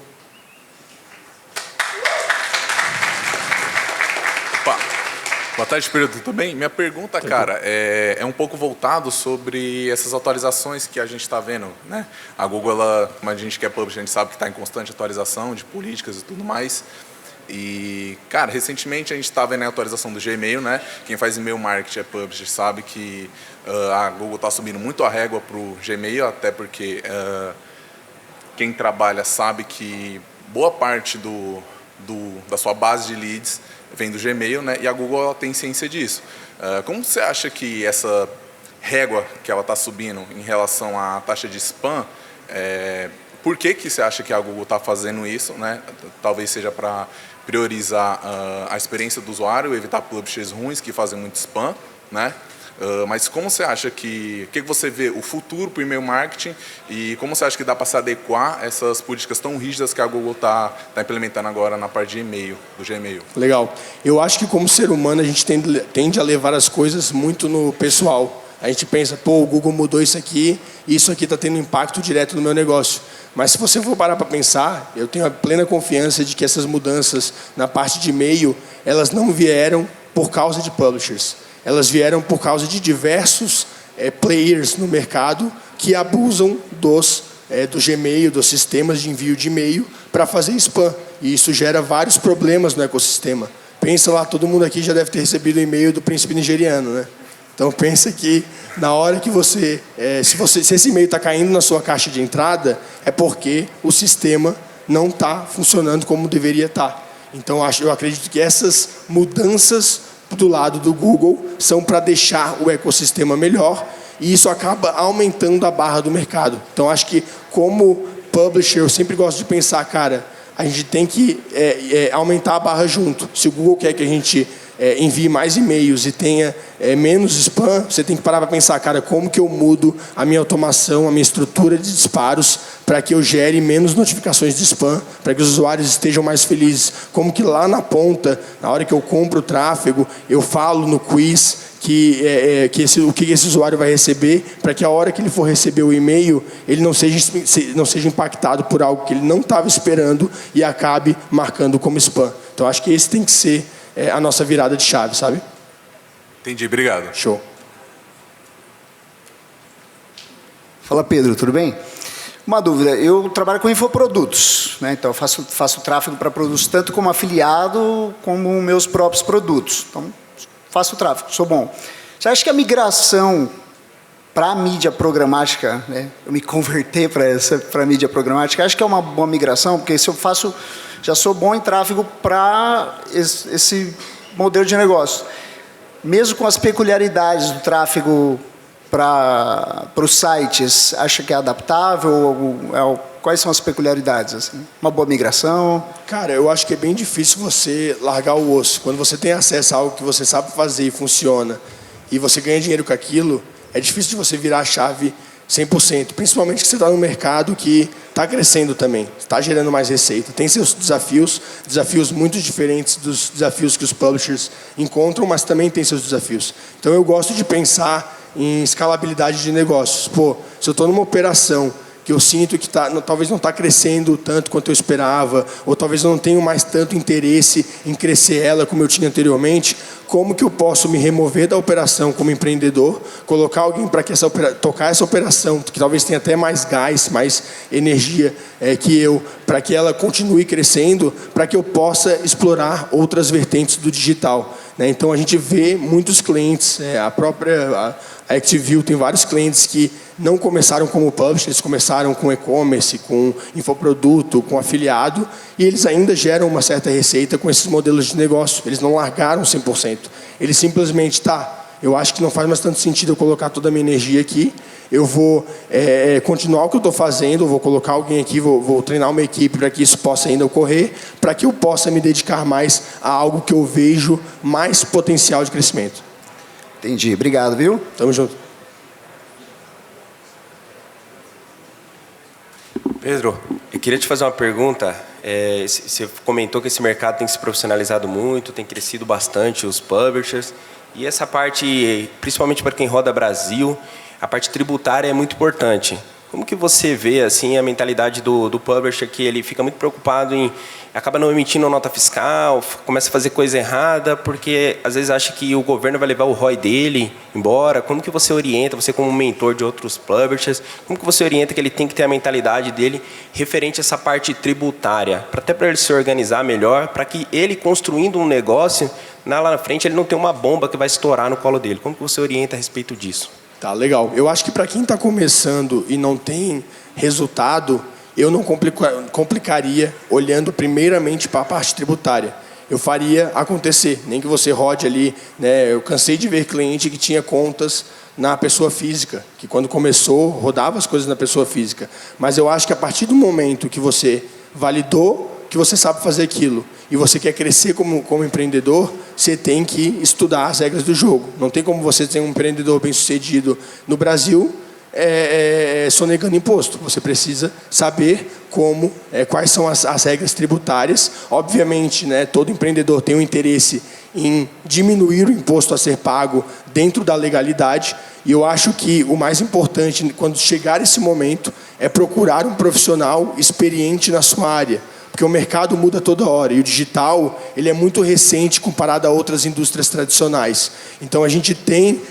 Boa tarde, Pedro, tudo bem? Minha pergunta, cara, é um pouco voltado sobre essas atualizações que a gente está vendo, né? A Google, ela, como a gente que é publisher, a gente sabe que está em constante atualização de políticas e tudo mais. E, cara, recentemente a gente está vendo a atualização do Gmail, né? Quem faz e-mail marketing é publisher, sabe que a Google está subindo muito a régua para o Gmail, até porque quem trabalha sabe que boa parte da sua base de leads vem do Gmail, né? E a Google ela tem ciência disso. Como você acha que essa régua que ela está subindo em relação à taxa de spam, por que você acha que a Google está fazendo isso, né? Talvez seja para priorizar a experiência do usuário, evitar publishers ruins que fazem muito spam, né? Mas como você acha que você vê o futuro para o e-mail marketing e como você acha que dá para se adequar a essas políticas tão rígidas que a Google está implementando agora na parte de e-mail, do Gmail? Legal. Eu acho que como ser humano a gente tende a levar as coisas muito no pessoal. A gente pensa, pô, o Google mudou isso aqui e isso aqui está tendo impacto direto no meu negócio. Mas se você for parar para pensar, eu tenho a plena confiança de que essas mudanças na parte de e-mail, elas não vieram por causa de publishers. Elas vieram por causa de diversos players no mercado que abusam do Gmail, dos sistemas de envio de e-mail para fazer spam. E isso gera vários problemas no ecossistema. Pensa lá, todo mundo aqui já deve ter recebido o e-mail do príncipe nigeriano, né? Então pensa que na hora que se esse e-mail está caindo na sua caixa de entrada, é porque o sistema não está funcionando como deveria estar. Então eu acredito que essas mudanças do lado do Google são para deixar o ecossistema melhor e isso acaba aumentando a barra do mercado. Então, acho que como publisher, eu sempre gosto de pensar, cara, a gente tem que aumentar a barra junto. Se o Google quer que a gente envie mais e-mails e tenha menos spam, você tem que parar para pensar, cara, como que eu mudo a minha automação, a minha estrutura de disparos para que eu gere menos notificações de spam, para que os usuários estejam mais felizes. Como que lá na ponta, na hora que eu compro o tráfego, eu falo no quiz o que esse usuário vai receber, para que a hora que ele for receber o e-mail, ele não seja impactado por algo que ele não estava esperando e acabe marcando como spam. Então, acho que esse tem que ser a nossa virada de chave, sabe? Entendi, obrigado. Show. Fala, Pedro, tudo bem? Uma dúvida, eu trabalho com infoprodutos, né? Então eu faço tráfego para produtos tanto como afiliado como meus próprios produtos. Então, faço tráfego, sou bom. Você acha que a migração para a mídia programática, né? Eu me converter para a mídia programática, acho que é uma boa migração, porque se eu já sou bom em tráfego para esse modelo de negócio. Mesmo com as peculiaridades do tráfego para os sites, acha que é adaptável? Quais são as peculiaridades? Assim? Uma boa migração? Cara, eu acho que é bem difícil você largar o osso. Quando você tem acesso a algo que você sabe fazer e funciona, e você ganha dinheiro com aquilo, é difícil de você virar a chave 100%. Principalmente que você está num mercado que está crescendo também, está gerando mais receita. Tem seus desafios muito diferentes dos desafios que os publishers encontram, mas também tem seus desafios. Então eu gosto de pensar em escalabilidade de negócios. Pô, se eu estou numa operação que eu sinto que talvez não está crescendo tanto quanto eu esperava, ou talvez eu não tenho mais tanto interesse em crescer ela como eu tinha anteriormente, como que eu posso me remover da operação como empreendedor, colocar alguém para tocar essa operação, que talvez tenha até mais gás, mais energia que eu, para que ela continue crescendo, para que eu possa explorar outras vertentes do digital. né? Então, a gente vê muitos clientes, a própria a ActiveView tem vários clientes que não começaram como publisher, eles começaram com e-commerce, com infoproduto, com afiliado, e eles ainda geram uma certa receita com esses modelos de negócio. Eles não largaram 100%. Eles simplesmente, eu acho que não faz mais tanto sentido eu colocar toda a minha energia aqui, eu vou continuar o que eu estou fazendo, eu vou colocar alguém aqui, vou treinar uma equipe para que isso possa ainda ocorrer, para que eu possa me dedicar mais a algo que eu vejo mais potencial de crescimento. Entendi. Obrigado, viu? Tamo junto. Pedro, eu queria te fazer uma pergunta. Você comentou que esse mercado tem se profissionalizado muito, tem crescido bastante os publishers. E essa parte, principalmente para quem roda Brasil, a parte tributária é muito importante. Como que você vê assim, a mentalidade do publisher, que ele fica muito preocupado em... acaba não emitindo nota fiscal, começa a fazer coisa errada, porque às vezes acha que o governo vai levar o ROI dele embora. Como que você orienta, você como mentor de outros publishers, como que você orienta que ele tem que ter a mentalidade dele referente a essa parte tributária, até para ele se organizar melhor, para que ele, construindo um negócio, lá na frente ele não tenha uma bomba que vai estourar no colo dele. Como que você orienta a respeito disso? Tá, legal. Eu acho que para quem está começando e não tem resultado, eu não complicaria olhando primeiramente para a parte tributária. Eu faria acontecer, nem que você rode ali, né? Eu cansei de ver cliente que tinha contas na pessoa física, que quando começou, rodava as coisas na pessoa física. Mas eu acho que a partir do momento que você validou que você sabe fazer aquilo e você quer crescer como empreendedor, você tem que estudar as regras do jogo. Não tem como você ser um empreendedor bem-sucedido no Brasil sonegando imposto. Você precisa saber quais são as regras tributárias. Obviamente, né, todo empreendedor tem um interesse em diminuir o imposto a ser pago dentro da legalidade. E eu acho que o mais importante, quando chegar esse momento, é procurar um profissional experiente na sua área. Porque o mercado muda toda hora e o digital ele é muito recente comparado a outras indústrias tradicionais. Então, a gente tem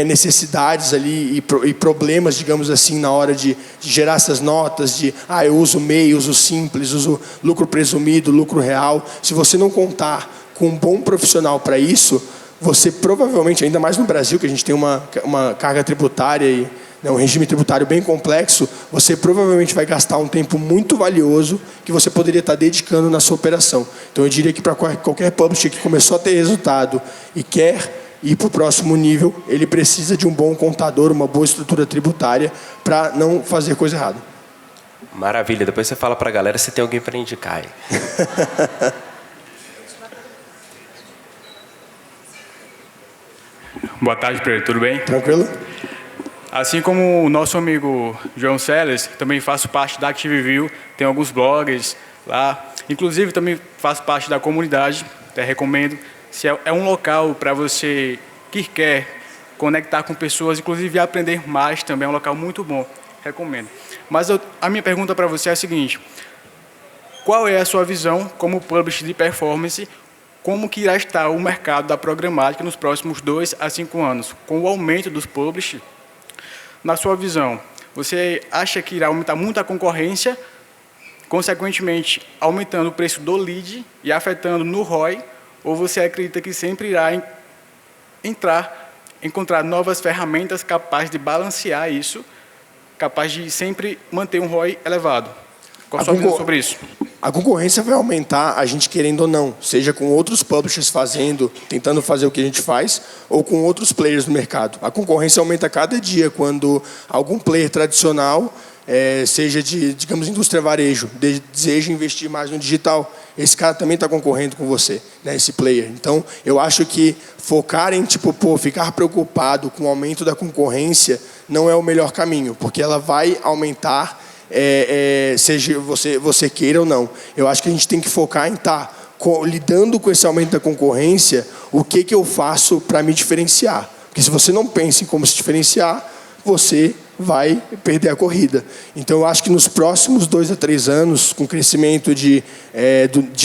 necessidades ali e problemas, digamos assim, na hora de gerar essas notas eu uso MEI, uso Simples, uso lucro presumido, lucro real. Se você não contar com um bom profissional para isso, você provavelmente, ainda mais no Brasil, que a gente tem uma carga tributária e um regime tributário bem complexo, você provavelmente vai gastar um tempo muito valioso que você poderia estar dedicando na sua operação. Então, eu diria que para qualquer publisher que começou a ter resultado e quer ir para o próximo nível, ele precisa de um bom contador, uma boa estrutura tributária para não fazer coisa errada. Maravilha. Depois você fala para a galera se tem alguém para indicar aí. Boa tarde, Pedro. Tudo bem? Tranquilo? Assim como o nosso amigo João Seles, também faço parte da ActiveView, tem alguns blogs lá. Inclusive, também faço parte da comunidade, até recomendo. Se é um local para você que quer conectar com pessoas, inclusive aprender mais também, é um local muito bom, recomendo. Mas a minha pergunta para você é a seguinte: qual é a sua visão como publisher de performance? Como que irá estar o mercado da programática nos próximos 2 a 5 anos? Com o aumento dos publishers, na sua visão, você acha que irá aumentar muito a concorrência, consequentemente aumentando o preço do lead e afetando no ROI? Ou você acredita que sempre irá encontrar novas ferramentas capazes de balancear isso, capaz de sempre manter um ROI elevado? Qual a sua visão sobre isso? A concorrência vai aumentar, a gente querendo ou não, seja com outros publishers tentando fazer o que a gente faz, ou com outros players no mercado. A concorrência aumenta cada dia quando algum player tradicional, seja de, digamos, indústria varejo, deseja investir mais no digital. Esse cara também está concorrendo com você, né, esse player. Então, eu acho que focar em ficar preocupado com o aumento da concorrência não é o melhor caminho, porque ela vai aumentar, seja você queira ou não. Eu acho que a gente tem que focar em estar lidando com esse aumento da concorrência, o que eu faço para me diferenciar. Porque se você não pensa em como se diferenciar, você vai perder a corrida. Então, eu acho que nos próximos 2 a 3 anos, com o crescimento de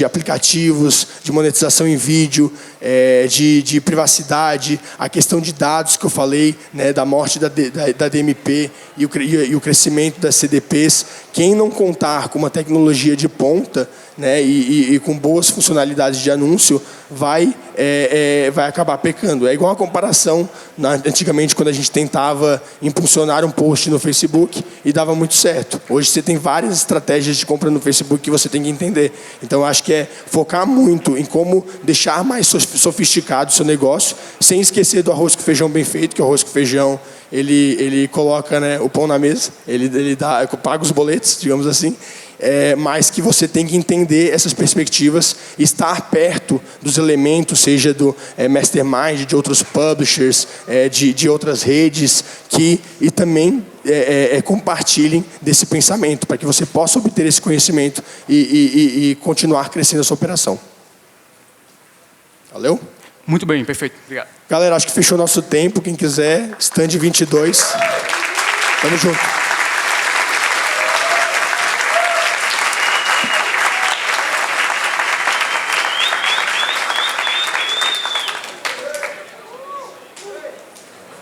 aplicativos, de monetização em vídeo, de privacidade, a questão de dados que eu falei, né, da morte da DMP e o crescimento das CDPs, quem não contar com uma tecnologia de ponta, né, e com boas funcionalidades de anúncio, vai acabar pecando. É igual a comparação, antigamente, quando a gente tentava impulsionar um post no Facebook e dava muito certo. Hoje você tem várias estratégias de compra no Facebook que você tem que entender. Então, eu acho que é focar muito em como deixar mais sofisticado o seu negócio, sem esquecer do arroz com feijão bem feito, que o arroz com feijão ele coloca, né, o pão na mesa, ele paga os boletos, digamos assim, mas que você tem que entender essas perspectivas, estar perto dos elementos, seja do Mastermind, de outros publishers, de outras redes, e também compartilhem desse pensamento, para que você possa obter esse conhecimento e continuar crescendo a sua operação. Valeu? Muito bem, perfeito. Obrigado. Galera, acho que fechou nosso tempo. Quem quiser, stand 22. Tamo junto.